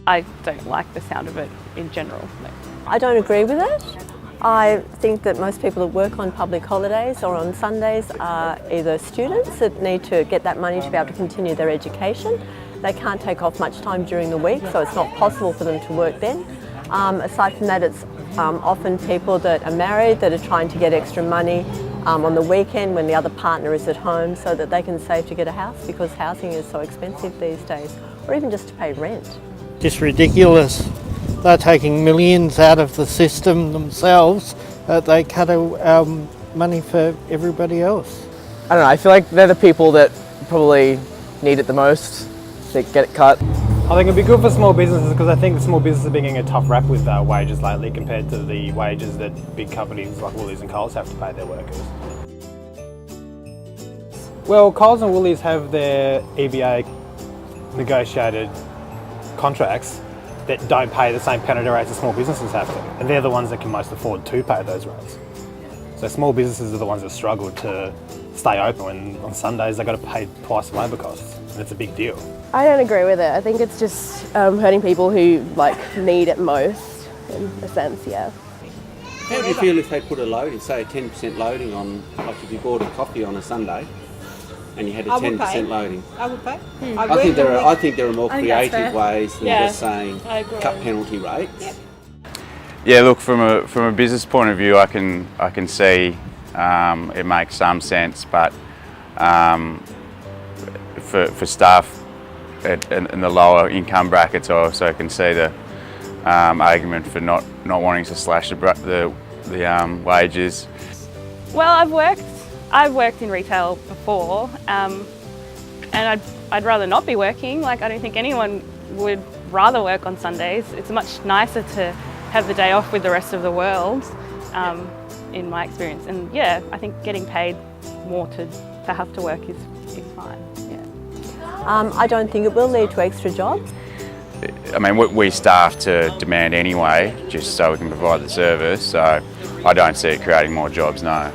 I don't like the sound of it in general. I don't agree with it. I think that most people that work on public holidays or on Sundays are either students that need to get that money to be able to continue their education. They can't take off much time during the week, so it's not possible for them to work then. Aside from that, it's often people that are married that are trying to get extra money on the weekend when the other partner is at home so that they can save to get a house, because housing is so expensive these days, or even just to pay rent. Just ridiculous. They're taking millions out of the system themselves. They cut our money for everybody else. I don't know, I feel like they're the people that probably need it the most that get it cut. I think it'd be good for small businesses, because I think the small businesses are being getting a tough rap with wages lately compared to the wages that big companies like Woolies and Coles have to pay their workers. Well, Coles and Woolies have their EBA negotiated contracts that don't pay the same penalty rates as small businesses have to, and they're the ones that can most afford to pay those rates. So small businesses are the ones that struggle to stay open when on Sundays they've got to pay twice the labour costs, and it's a big deal. I don't agree with it. I think it's just hurting people who need it most, in a sense, yeah. How do you feel if they put a loading, say a 10% loading on, like if you bought a coffee on a Sunday and you had a 10% loading? I would pay. I think there are more creative ways than just saying cut penalty rates. Yep. Yeah, look, from a business point of view, I can see it makes some sense, but for staff in the lower income brackets, I also can see the argument for not wanting to slash the wages. Well, I've worked in retail before, and I'd rather not be working. I don't think anyone would rather work on Sundays. It's much nicer to have the day off with the rest of the world, in my experience. And yeah, I think getting paid more to have to work is fine. Yeah. I don't think it will lead to extra jobs. I mean, we staff to demand anyway, just so we can provide the service. So I don't see it creating more jobs, no.